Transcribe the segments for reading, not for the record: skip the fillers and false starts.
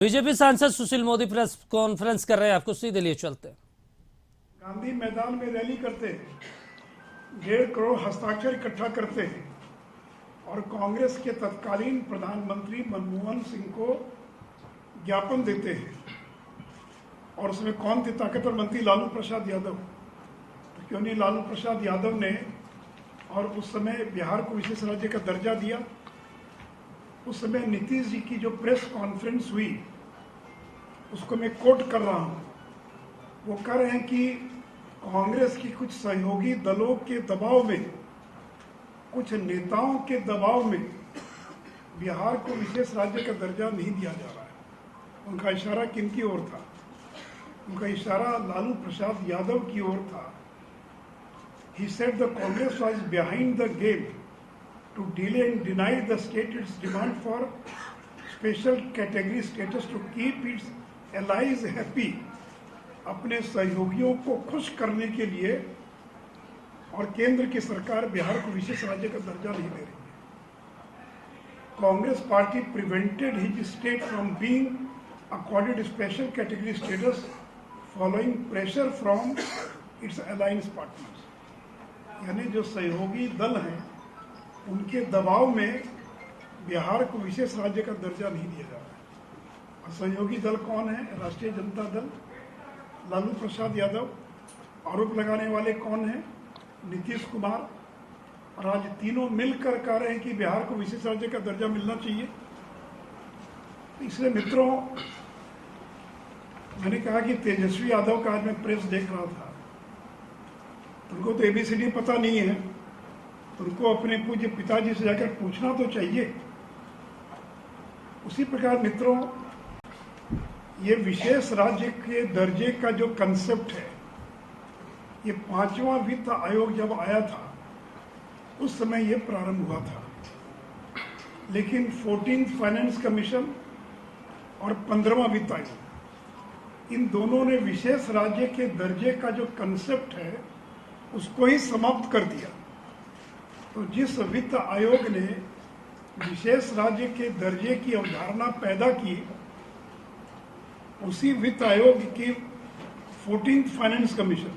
BJP सांसद Sushil Modi press conference कर रहे हैं, आपको सीधे लिए चलते हैं। गांधी मैदान में रैली करते हैं, 1.5 करोड़ हस्ताक्षर इकट्ठा करते हैं और कांग्रेस के तत्कालीन प्रधानमंत्री मनमोहन सिंह को ज्ञापन देते हैं। और उसमें कौन थे ताकतवर मंत्री? लालू प्रसाद यादव। तो क्यों नहीं लालू प्रसाद यादव ने और उस समय बिहार को विशेष राज्य का दर्जा दिया। उस समय नीतीश जी की जो प्रेस कॉन्फ्रेंस हुई उसको मैं कोट कर रहा हूं। वो कह रहे हैं कि कांग्रेस की कुछ सहयोगी दलों के दबाव में, कुछ नेताओं के दबाव में बिहार को विशेष राज्य का दर्जा नहीं दिया जा रहा है। उनका इशारा किन की ओर था? उनका इशारा लालू प्रसाद यादव की ओर था। He said the Congress was behind the game to delay and deny the state its demand for special category status to keep its allies happy। अपने सहयोगियों को खुश करने के लिए, और केंद्र की सरकार बिहार को विशेष राज्य का दर्जा नहीं दे रही है। Congress party prevented his state from being accorded special category status following pressure from its alliance partners. यानी जो सहयोगी दल हैं उनके दबाव में बिहार को विशेष राज्य का दर्जा नहीं दिया जा रहा है। और सहयोगी दल कौन है? राष्ट्रीय जनता दल, लालू प्रसाद यादव। आरोप लगाने वाले कौन हैं? नीतीश कुमार। और आज तीनों मिलकर कह रहे हैं कि बिहार को विशेष राज्य का दर्जा मिलना चाहिए। इसलिए मित्रों, मैंने कहा कि तेजस्वी यादव का आज मैं प्रेस देख रहा था, उनको तो ABCD पता नहीं है, उनको अपने पूज्य पिताजी से जाकर पूछना तो चाहिए। उसी प्रकार मित्रों, ये विशेष राज्य के दर्जे का जो कंसेप्ट है, ये 5वां वित्त आयोग जब आया था उस समय ये प्रारंभ हुआ था। लेकिन 14th फाइनेंस कमीशन और 15वां वित्त आयोग, इन दोनों ने विशेष राज्य के दर्जे का जो कंसेप्ट है उसको ही समाप्त कर दिया। तो जिस वित्त आयोग ने विशेष राज्य के दर्जे की अवधारणा पैदा की, उसी वित्त आयोग की 14th फाइनेंस कमीशन,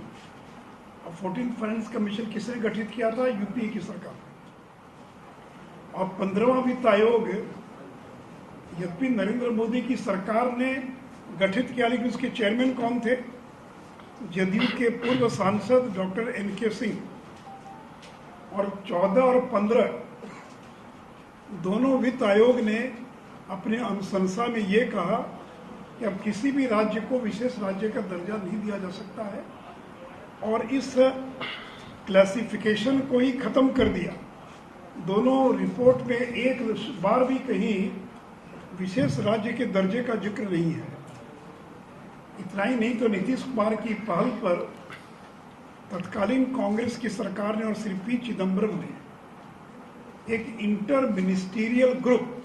और 14th फाइनेंस कमीशन किसने गठित किया था? यूपीए की सरकार। और 15वां वित्त आयोग यद्यपि नरेंद्र मोदी की सरकार ने गठित किया, लेकिन उसके चेयरमैन कौन थे? जदयू के पूर्व सांसद डॉक्टर NK सिंह। और 14 और 15 दोनों वित्त आयोग ने अपने अनुशंसा में ये कहा कि अब किसी भी राज्य को विशेष राज्य का दर्जा नहीं दिया जा सकता है, और इस क्लासिफिकेशन को ही खत्म कर दिया। दोनों रिपोर्ट में एक बार भी कहीं विशेष राज्य के दर्जे का जिक्र नहीं है। इतना ही नहीं तो नीतीश कुमार की पहल पर तत्कालीन कांग्रेस की सरकार ने और श्री P चिदम्बरम ने एक इंटर मिनिस्टीरियल ग्रुप,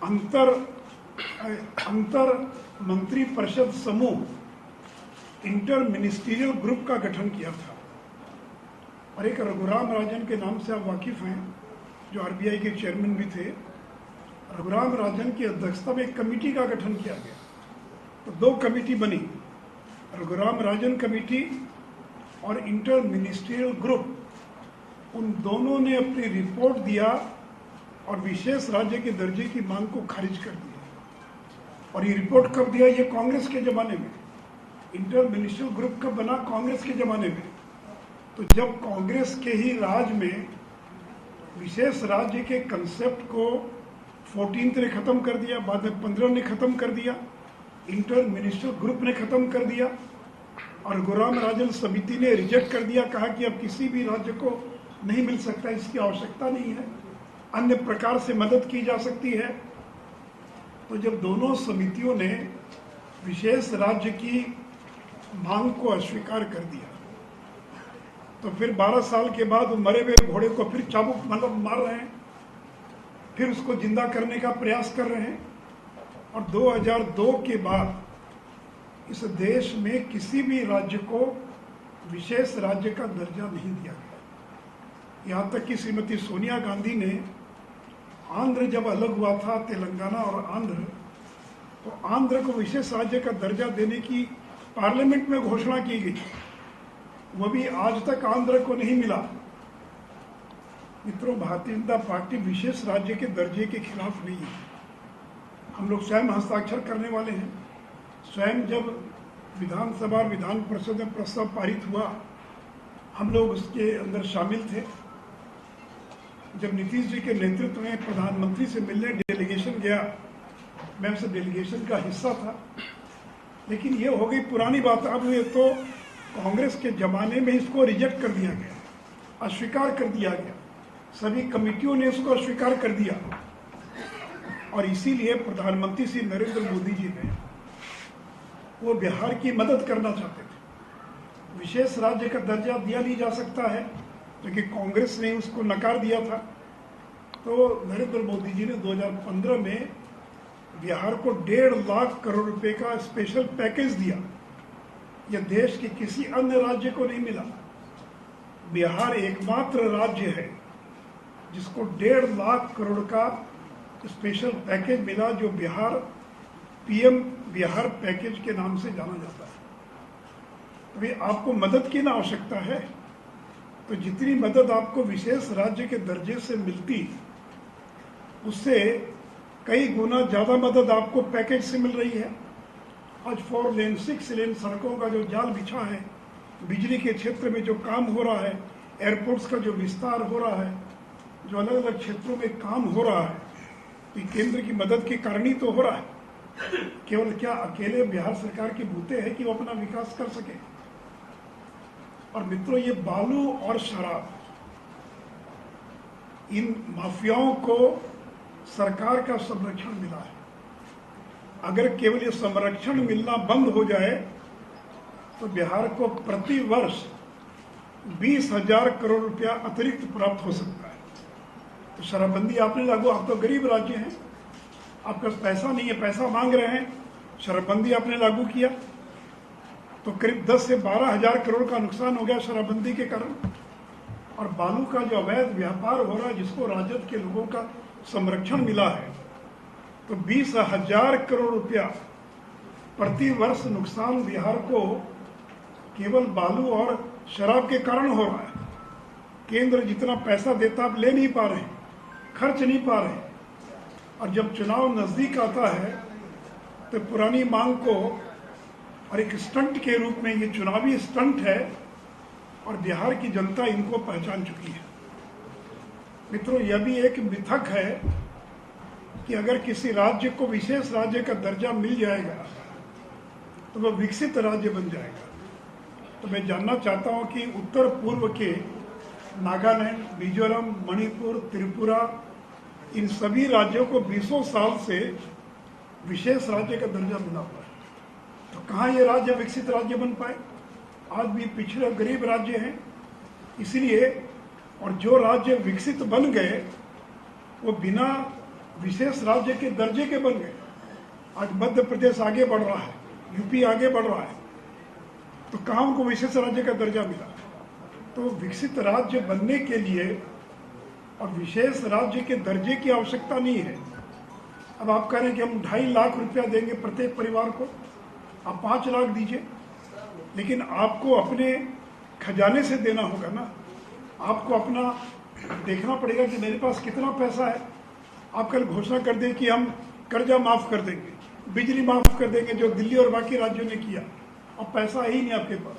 अंतर मंत्री परिषद समूह, इंटर मिनिस्टीरियल ग्रुप का गठन किया था। और एक रघुराम राजन के नाम से आप वाकिफ हैं, जो RBI के चेयरमैन भी थे। रघुराम राजन की अध्यक्षता में एक कमेटी का गठन किया गया। तो 2 कमेटी बनी, रघुराम राजन कमेटी और इंटर मिनिस्ट्रियल ग्रुप। उन दोनों ने अपनी रिपोर्ट दिया और विशेष राज्य के दर्जे की मांग को खारिज कर दिया। और ये रिपोर्ट कब दिया? ये कांग्रेस के जमाने में। इंटर मिनिस्ट्रियल ग्रुप कब बना? कांग्रेस के जमाने में। तो जब कांग्रेस के ही राज में विशेष राज्य के कंसेप्ट को 14th ने खत्म कर दिया, बाद में 15 ने खत्म कर दिया, इंटर मिनिस्ट्रियल ग्रुप ने खत्म कर दिया, और रघुराम राजन समिति ने रिजेक्ट कर दिया, कहा कि अब किसी भी राज्य को नहीं मिल सकता, इसकी आवश्यकता नहीं है, अन्य प्रकार से मदद की जा सकती है। तो जब दोनों समितियों ने विशेष राज्य की मांग को अस्वीकार कर दिया, तो फिर 12 साल के बाद मरे हुए घोड़े को फिर चाबुक मार रहे हैं, फिर उसको जिंदा करने का प्रयास कर रहे हैं। और 2002 के बाद इस देश में किसी भी राज्य को विशेष राज्य का दर्जा नहीं दिया गया। यहाँ तक कि श्रीमती सोनिया गांधी ने आंध्र जब अलग हुआ था, तेलंगाना और आंध्र, आंध्र को विशेष राज्य का दर्जा देने की पार्लियामेंट में घोषणा की गई, वो भी आज तक आंध्र को नहीं मिला। मित्रों, भारतीय जनता पार्टी विशेष राज्य के दर्जे के खिलाफ नहीं है। हम लोग स्वयं हस्ताक्षर करने वाले हैं। स्वयं जब विधानसभा और विधान परिषद में प्रस्ताव पारित हुआ, हम लोग उसके अंदर शामिल थे। जब नीतीश जी के नेतृत्व में प्रधानमंत्री से मिलने डेलीगेशन गया, मैं उस डेलीगेशन का हिस्सा था। लेकिन ये हो गई पुरानी बात। अब ये तो कांग्रेस के जमाने में इसको रिजेक्ट कर दिया गया, अस्वीकार कर दिया गया। सभी कमिटियों ने इसको अस्वीकार कर दिया और इसीलिए प्रधानमंत्री श्री नरेंद्र मोदी जी ने वो बिहार की मदद करना चाहते थे। विशेष राज्य का दर्जा दिया नहीं जा सकता है, क्योंकि कांग्रेस ने उसको नकार दिया था। तो नरेंद्र मोदी जी ने 2015 में बिहार को 1.5 लाख करोड़ रुपए का स्पेशल पैकेज दिया। यह देश के किसी अन्य राज्य को नहीं मिला। बिहार एकमात्र राज्य है जिसको 1.5 लाख करोड़ का स्पेशल पैकेज मिला, जो बिहार पीएम बिहार पैकेज के नाम से जाना जाता है। अभी आपको मदद की ना आवश्यकता है, तो जितनी मदद आपको विशेष राज्य के दर्जे से मिलती, उससे कई गुना ज़्यादा मदद आपको पैकेज से मिल रही है। आज 4 लेन 6 लेन सड़कों का जो जाल बिछा है, बिजली के क्षेत्र में जो काम हो रहा है, एयरपोर्ट्स का जो विस्तार हो रहा है, जो अलग अलग क्षेत्रों में काम हो रहा है, ये केंद्र की मदद के कारण ही तो हो रहा है। केवल क्या अकेले बिहार सरकार के बूते हैं कि वो अपना विकास कर सके। और मित्रों, ये बालू और शराब, इन माफियाओं को सरकार का संरक्षण मिला है। अगर केवल ये संरक्षण मिलना बंद हो जाए तो बिहार को प्रति वर्ष 20,000 करोड़ रुपया अतिरिक्त प्राप्त हो सकता है। तो शराबबंदी आपने लागू, आप तो गरीब राज्य हैं, आपका पैसा नहीं है, पैसा मांग रहे हैं, शराबबंदी आपने लागू किया तो करीब 10 से 12,000 करोड़ का नुकसान हो गया शराबबंदी के कारण। और बालू का जो अवैध व्यापार हो रहा है, जिसको राजद के लोगों का संरक्षण मिला है, तो 20,000 करोड़ रुपया प्रति वर्ष नुकसान बिहार को केवल बालू और शराब के कारण हो रहा है। केंद्र जितना पैसा देता आप ले नहीं पा रहे, खर्च नहीं पा रहे। और जब चुनाव नजदीक आता है तो पुरानी मांग को, और एक स्टंट के रूप में ये चुनावी स्टंट है, और बिहार की जनता इनको पहचान चुकी है। मित्रों, यह भी एक मिथक है कि अगर किसी राज्य को विशेष राज्य का दर्जा मिल जाएगा तो वह विकसित राज्य बन जाएगा। तो मैं जानना चाहता हूं कि उत्तर पूर्व के नागालैंड, मिजोरम, मणिपुर, त्रिपुरा, इन सभी राज्यों को 20 साल से विशेष राज्य का दर्जा मिला हुआ है। तो कहाँ ये राज्य विकसित राज्य बन पाए? आज भी पिछड़े गरीब राज्य हैं। इसलिए, और जो राज्य विकसित बन गए वो बिना विशेष राज्य के दर्जे के बन गए। आज मध्य प्रदेश आगे बढ़ रहा है, यूपी आगे बढ़ रहा है, तो कहाँ उनको विशेष राज्य का दर्जा मिला? तो विकसित राज्य बनने के लिए और विशेष राज्य के दर्जे की आवश्यकता नहीं है। अब आप कह रहे हैं कि हम 2.5 लाख रुपया देंगे प्रत्येक परिवार को, आप 5 लाख दीजिए, लेकिन आपको अपने खजाने से देना होगा ना। आपको अपना देखना पड़ेगा कि मेरे पास कितना पैसा है। आप कल घोषणा कर दें कि हम कर्जा माफ कर देंगे, बिजली माफ कर देंगे, जो दिल्ली और बाकी राज्यों ने किया, और पैसा ही नहीं आपके पास,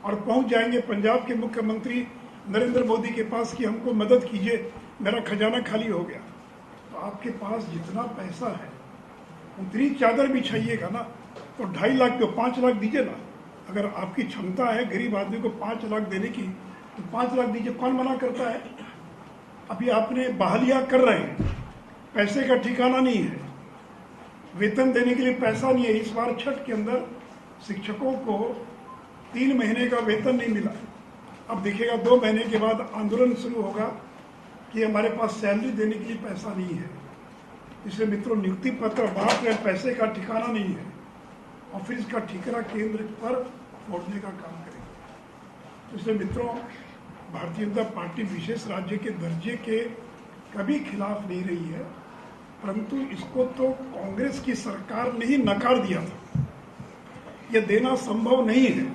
और पहुंच जाएंगे पंजाब के मुख्यमंत्री नरेंद्र मोदी के पास कि हमको मदद कीजिए, मेरा खजाना खाली हो गया। तो आपके पास जितना पैसा है उतनी चादर बिछाइएगा ना। तो 2.5 लाख तो 5 लाख दीजिए ना। अगर आपकी क्षमता है गरीब आदमी को 5 लाख देने की, तो 5 लाख दीजिए, कौन मना करता है? अभी आपने बहालियां कर रहे हैं, पैसे का ठिकाना नहीं है, वेतन देने के लिए पैसा नहीं है। इस बार छठ के अंदर शिक्षकों को 3 महीने का वेतन नहीं मिला। अब देखिएगा 2 महीने के बाद आंदोलन शुरू होगा कि हमारे पास सैलरी देने के लिए पैसा नहीं है। इसलिए मित्रों, नियुक्ति पत्र बांट रहे, पैसे का ठिकाना नहीं है, और फिर इसका ठिकाना केंद्र पर फोड़ने का काम करेगा। तो इसलिए मित्रों, भारतीय जनता पार्टी विशेष राज्य के दर्जे के कभी खिलाफ नहीं रही है। परंतु इसको तो कांग्रेस की सरकार ने ही नकार दिया था, ये देना संभव नहीं है।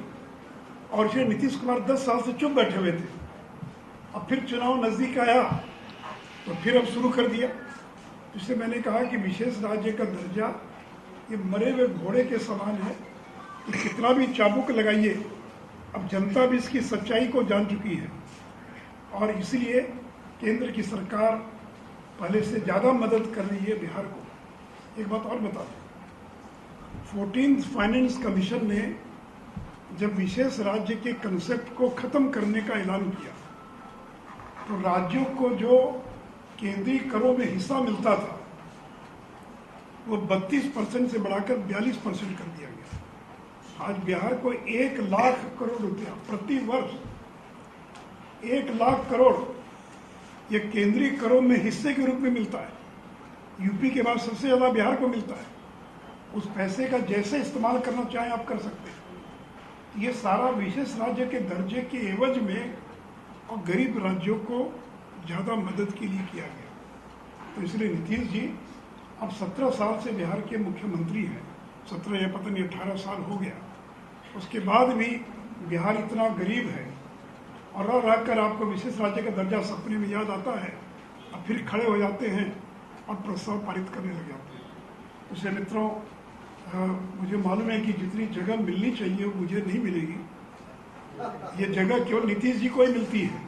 और फिर नीतीश कुमार 10 साल से चुप बैठे हुए थे। अब फिर चुनाव नजदीक आया तो फिर अब शुरू कर दिया। इसलिए मैंने कहा कि विशेष राज्य का दर्जा ये मरे हुए घोड़े के समान है कि कितना भी चाबुक लगाइए, अब जनता भी इसकी सच्चाई को जान चुकी है। और इसलिए केंद्र की सरकार पहले से ज़्यादा मदद कर रही है बिहार को। एक बात और बता दूं, 14th फाइनेंस कमीशन ने जब विशेष राज्य के कंसेप्ट को खत्म करने का ऐलान किया तो राज्यों को जो केंद्रीय करों में हिस्सा मिलता था वो 32% से बढ़ाकर 42% कर दिया गया। आज बिहार को 1 लाख करोड़ रुपया प्रति वर्ष, 1 लाख करोड़ ये केंद्रीय करों में हिस्से के रूप में मिलता है। यूपी के बाद सबसे ज़्यादा बिहार को मिलता है। उस पैसे का जैसे इस्तेमाल करना चाहें आप कर सकते हैं। ये सारा विशेष राज्य के दर्जे के एवज में और गरीब राज्यों को ज़्यादा मदद के लिए किया गया। तो इसलिए नीतीश जी अब 17 साल से बिहार के मुख्यमंत्री हैं, 17 या पता नहीं 18 साल हो गया। उसके बाद भी बिहार इतना गरीब है और रह कर आपको विशेष राज्य का दर्जा सपने में याद आता है, अब फिर खड़े हो जाते हैं और प्रस्ताव पारित करने लग जाते हैं। इसलिए मित्रों, मुझे मालूम है कि जितनी जगह मिलनी चाहिए वो मुझे नहीं मिलेगी। ये जगह केवल नीतीश जी को ही मिलती है।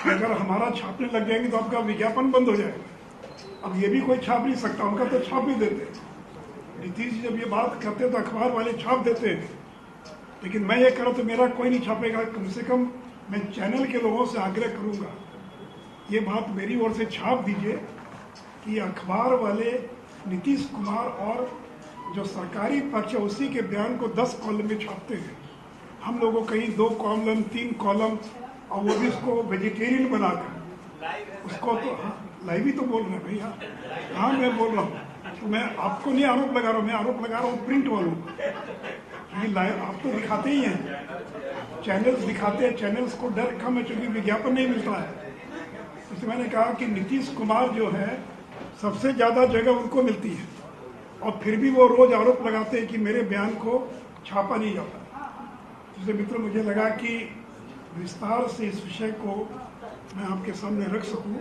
अगर हमारा छापने लग जाएंगे तो आपका विज्ञापन बंद हो जाएगा। अब ये भी कोई छाप नहीं सकता, उनका तो छाप भी देते हैं। नीतीश जी जब ये बात करते हैं तो अखबार वाले छाप देते हैं, लेकिन मैं ये करूँ तो मेरा कोई नहीं छापेगा। कम से कम मैं चैनल के लोगों से आग्रह करूँगा, ये बात मेरी ओर से छाप दीजिए कि अखबार वाले नीतीश कुमार और जो सरकारी पक्ष है उसी के बयान को 10 कॉलम में छापते हैं। हम लोगों कहीं 2 कॉलम 3 कॉलम, और वो भी उसको वेजिटेरियन बनाकर उसको तो लाइव ही तो बोल रहे हैं भैया। हाँ मैं बोल रहा हूँ, तो मैं आपको नहीं आरोप लगा रहा हूँ, मैं आरोप लगा रहा हूँ प्रिंट वालों को। ये लाइव आप तो दिखाते ही हैं, चैनल्स दिखाते हैं, चैनल्स को डर कम है क्योंकि विज्ञापन नहीं मिलता है। इसलिए मैंने कहा कि नीतीश कुमार जो है सबसे ज़्यादा जगह उनको मिलती है और फिर भी वो रोज आरोप लगाते हैं कि मेरे बयान को छापा नहीं जाता। इसलिए मित्रों, मुझे लगा कि विस्तार से इस विषय को मैं आपके सामने रख सकूं,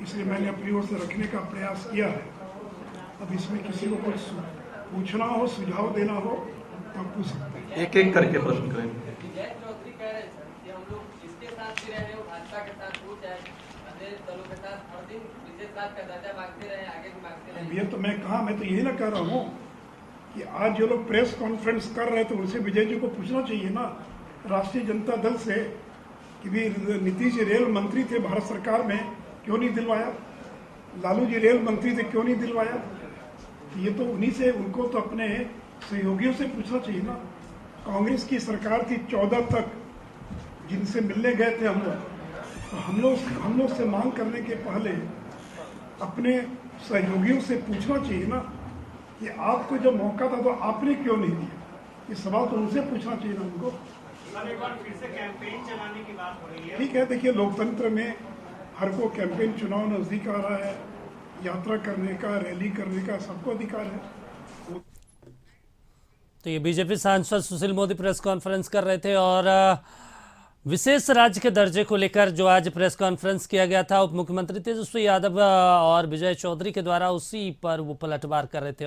इसलिए मैंने अपनी ओर से रखने का प्रयास किया है। अब इसमें किसी को कुछ पूछना हो, सुझाव देना हो तो आप पूछ सकते हैं। एक एक करके प्रश्न करें। विजय चौधरी कह रहे थे कि हम लोग जिसके साथ भी रहे, भाजपा के साथ हो चाहे अन्य दलों के साथ, हर दिन विशेष राज्य का दर्जा मांगते रहे, आगे भी मांगते रहे। ये तो मैं कहा, मैं तो यही ना कह रहा हूँ कि आज जो लोग प्रेस कॉन्फ्रेंस कर रहे थे उनसे विजय जी को पूछना चाहिए ना, राष्ट्रीय जनता दल से, कि भी नीतीश जी रेल मंत्री थे भारत सरकार में, क्यों नहीं दिलवाया? लालू जी रेल मंत्री थे, क्यों नहीं दिलवाया? ये तो उन्हीं से, उनको तो अपने सहयोगियों से पूछना चाहिए ना। कांग्रेस की सरकार थी 14 तक, जिनसे मिलने गए थे हम लोग, तो हम लोग से मांग करने के पहले अपने सहयोगियों से पूछना चाहिए ना कि आपको जब मौका था तो आपने क्यों नहीं दिया। ये सवाल तो उनसे पूछना चाहिए ना उनको। एक बार फिर से कैंपेन चलाने की बात हो रही है। ठीक है, देखिए लोकतंत्र में हर को कैंपेन, चुनाव नजदीक आ रहा है, यात्रा करने का, रैली करने का सबको अधिकार है। तो ये बीजेपी सांसद सुशील मोदी प्रेस कॉन्फ्रेंस कर रहे थे और विशेष राज्य के दर्जे को लेकर जो आज प्रेस कॉन्फ्रेंस किया गया था, उप मुख्यमंत्री तेजस्वी यादव और विजय चौधरी के द्वारा उसी पर वो पलटवार कर रहे थे।